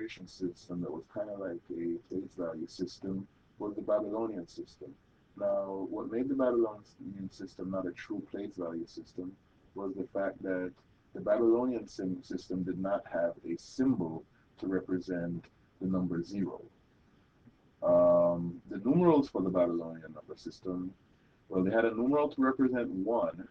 numeration system that was kind of like a place value system was the Babylonian system. Now, what made the Babylonian system not a true place value system was the fact that the Babylonian system did not have a symbol to represent the number zero. The numerals for the Babylonian number system, well, they had a numeral to represent 1,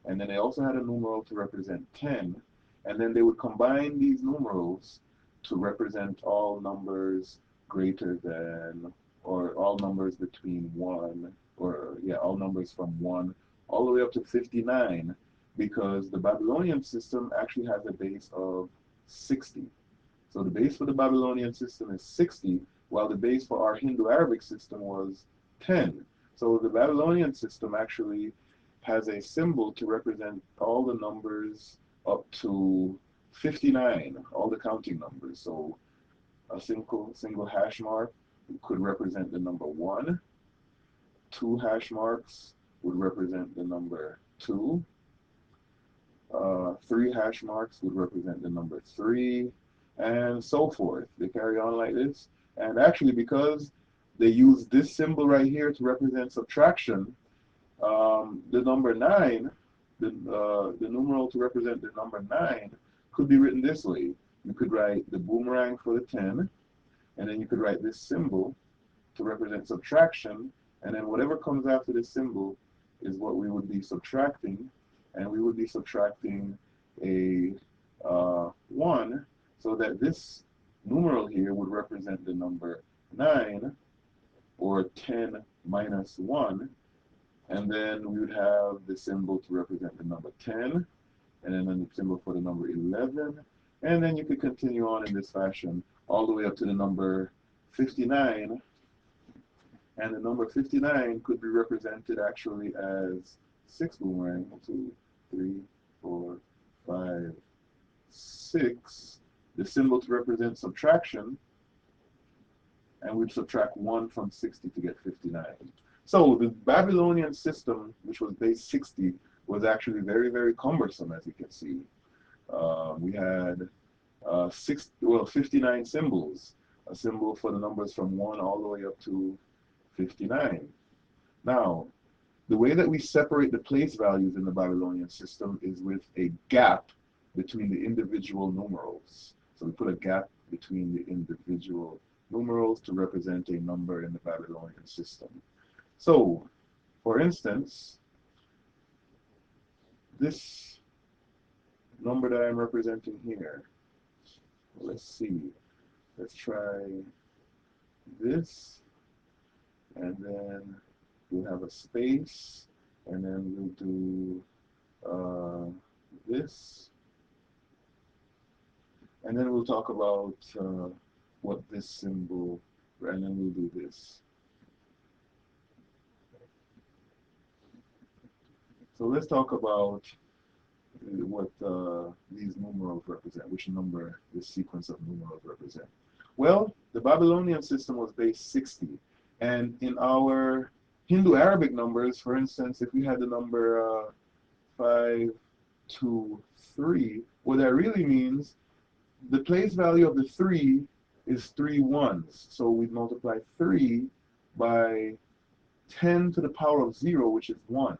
and then they also had a numeral to represent 10, and then they would combine these numerals to represent all numbers greater than, or all numbers between 1, or yeah, all numbers from 1 all the way up to 59, because the Babylonian system actually has a base of 60. So the base for the Babylonian system is 60, while the base for our Hindu-Arabic system was 10. So the Babylonian system actually has a symbol to represent all the numbers up to 59, all the counting numbers. So a single hash mark could represent the number 1. 2 hash marks would represent the number 2. 3 hash marks would represent the number 3, and so forth. They carry on like this. And actually, because they use this symbol right here to represent subtraction, the number 9, the numeral to represent the number 9 could be written this way. You could write the boomerang for the 10, and then you could write this symbol to represent subtraction, and then whatever comes after this symbol is what we would be subtracting, and we would be subtracting a 1, so that this numeral here would represent the number 9, or 10 minus 1, and then we would have the symbol to represent the number 10, and then the symbol for the number 11, and then you could continue on in this fashion all the way up to the number 59, and the number 59 could be represented actually as 6 boomerang, 2, 3, 4, 5, 6, the symbol to represent subtraction, and we'd subtract 1 from 60 to get 59. So the Babylonian system, which was base 60, was actually very, very cumbersome, as you can see. We had 59 symbols, a symbol for the numbers from 1 all the way up to 59. Now, the way that we separate the place values in the Babylonian system is with a gap between the individual numerals. So we put a gap between the individual numerals to represent a number in the Babylonian system. So, for instance, this number that I'm representing here, let's see, let's try this, and then we'll have a space, and then we'll do this, and then we'll talk about what this symbol, and then we'll do this. So let's talk about what these numerals represent, which number this sequence of numerals represent. Well, the Babylonian system was base 60, and in our Hindu-Arabic numbers, for instance, if we had the number 5, 2, 3, what that really means, the place value of the 3 is 3 ones. So we multiply 3 by 10 to the power of 0, which is 1.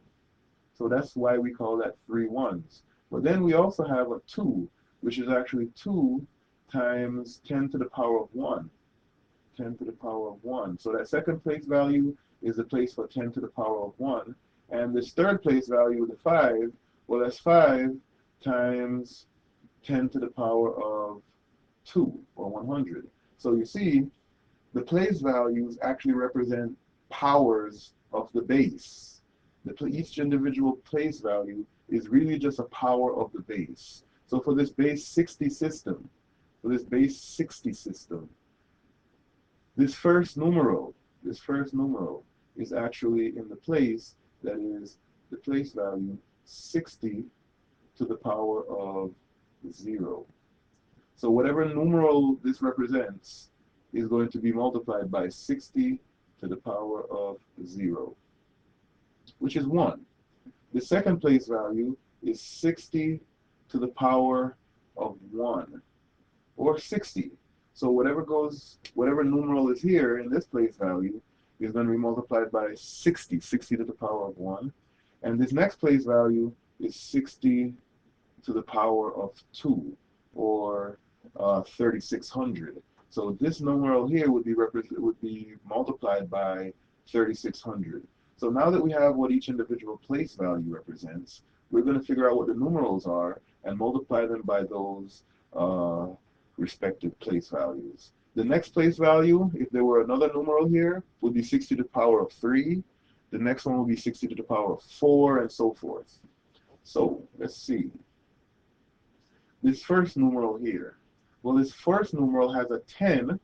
So that's why we call that 3 ones. But then we also have a 2, which is actually 2 times 10 to the power of 1. 10 to the power of 1. So that second place value is the place for 10 to the power of 1. And this third place value, the 5, well, that's 5 times 10 to the power of 2, or 100. So you see, the place values actually represent powers of the base. Each individual place value is really just a power of the base. So for this base 60 system, this first numeral is actually in the place that is the place value 60 to the power of 0. So whatever numeral this represents is going to be multiplied by 60 to the power of 0, which is 1. The second place value is 60 to the power of 1, or 60. So whatever numeral is here in this place value is going to be multiplied by 60, 60 to the power of 1. And this next place value is 60 to the power of 2, or 3600. So this numeral here would be multiplied by 3600. So now that we have what each individual place value represents, we're going to figure out what the numerals are and multiply them by those uh, respective place values. The next place value, if there were another numeral here, would be 60 to the power of 3. The next one will be 60 to the power of 4, and so forth. So let's see. This first numeral here. Well, this first numeral has a 10,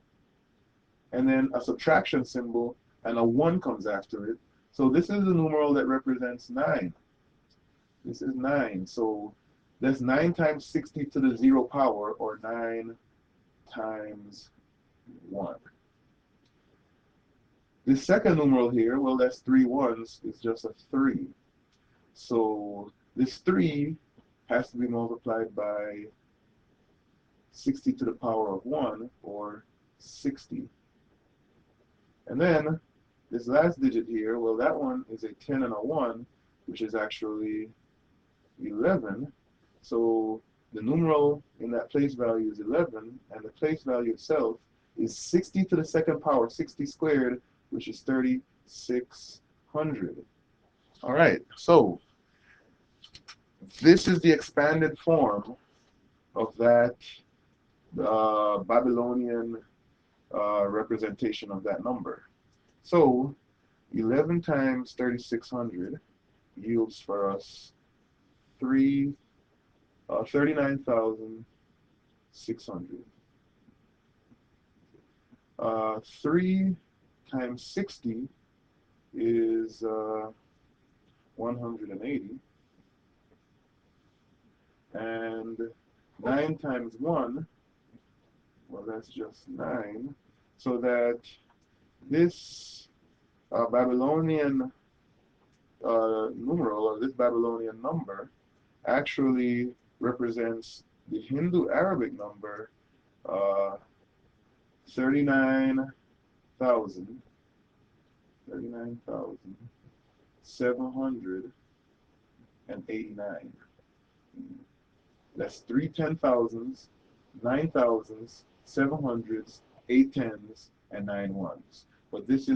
and then a subtraction symbol, and a 1 comes after it. So this is the numeral that represents 9. This is 9. So that's 9 times 60 to the 0 power, or 9 times 1. This second numeral here, well, that's 3 ones, is just a 3. So this 3 has to be multiplied by 60 to the power of 1, or 60. And then this last digit here, well, that one is a 10 and a 1, which is actually 11. So the numeral in that place value is 11, and the place value itself is 60 to the second power, 60 squared, which is 3600. All right, so this is the expanded form of that Babylonian representation of that number. So 11 times 3600 yields for us 39,600. 3 times 60 is 180. And 9 times 1, well, that's just 9. So that this Babylonian numeral, or this Babylonian number, actually represents the Hindu Arabic number 39,000, 39,789. That's 3 10,000s, 9,000s, 700s, 8 10s, and 9 1s. But this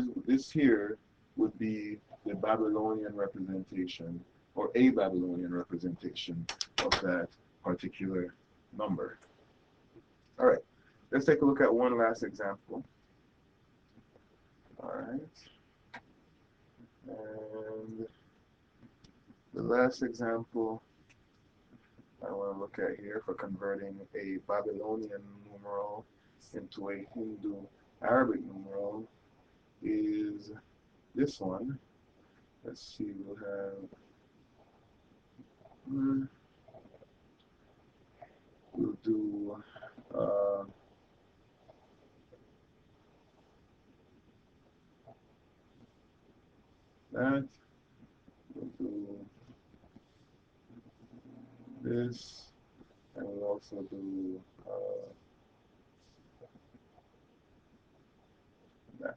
here would be the Babylonian representation, or a Babylonian representation of that particular number. All right, let's take a look at one last example. All right, and the last example I want to look at here for converting a Babylonian numeral into a Hindu Arabic numeral is this one. Let's see, we'll have we'll do that. We'll do this, and we'll also do that.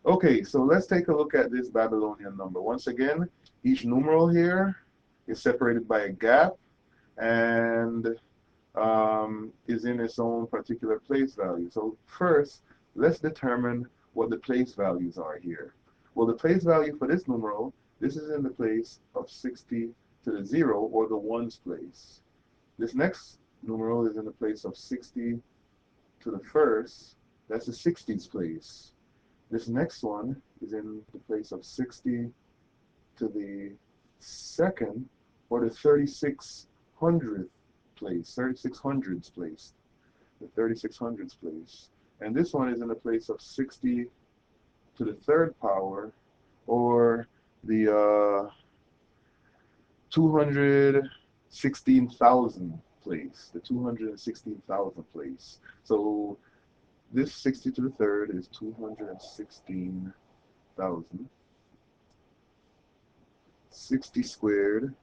Okay, so let's take a look at this Babylonian number. Once again, each numeral here is separated by a gap and is in its own particular place value. So first, let's determine what the place values are here. Well, the place value for this numeral, this is in the place of 60 to the 0, or the ones place. This next numeral is in the place of 60 to the first, that's the 60s place. This next one is in the place of 60 to the second, or the 3600th place, 3600s place, the 3600s place. And this one is in the place of 60 to the third power, or the 216,000 place, the 216,000 place. So this 60 to the third is 216,000. 60 squared,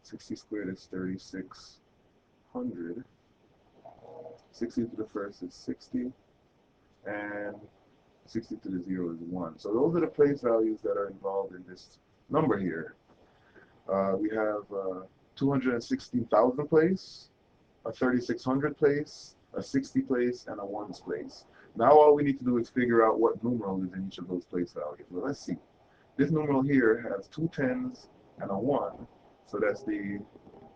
60 squared is 3600. 60 to the first is 60, and 60 to the 0 is 1. So those are the place values that are involved in this number here. We have 216,000 place, a 3600 place, a 60 place, and a 1's place. Now all we need to do is figure out what numeral is in each of those place values. Well, let's see. This numeral here has 2 10s and a 1, so that's the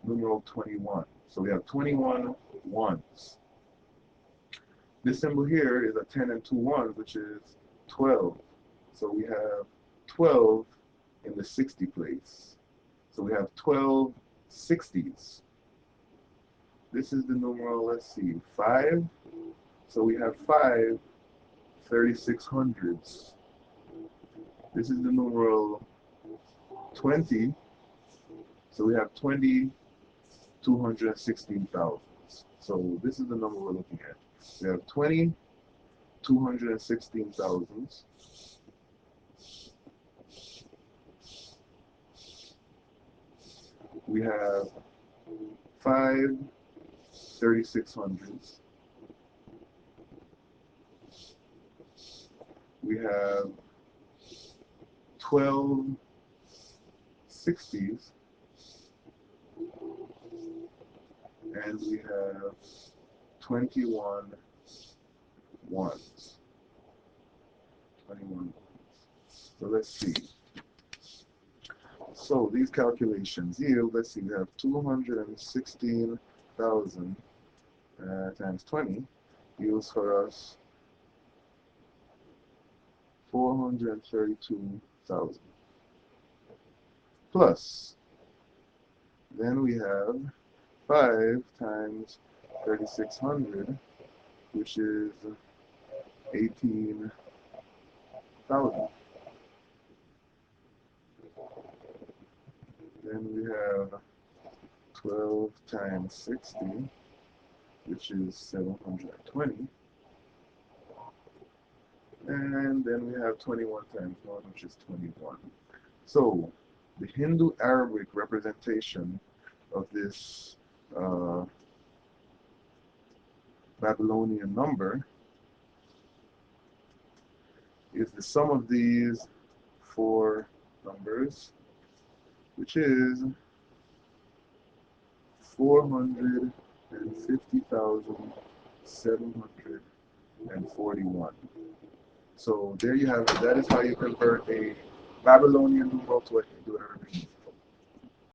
numeral 21. So we have 21 1s. This symbol here is a 10 and 2 1s, which is 12. So we have 12 in the 60 place. So we have 12 60s. This is the numeral, let's see, 5. So we have 5 3600s. This is the numeral 20. So we have 20 216,000. So this is the number we're looking at. We have 20 216,000. We have 5 3600s. We have 12 60s. And we have 21 1s. 21 1s. So let's see. So these calculations yield, let's see, we have 216,000 times 20 yields for us 432,000. Plus, then we have 5 times 3600, which is 18,000. Then we have 12 times 60, which is 720. And then we have 21 times 1, which is 21. So the Hindu Arabic representation of this Babylonian number is the sum of these 4 numbers, which is 450,741. So there you have it. That is how you convert a Babylonian numeral to a Hindu Arabic numeral.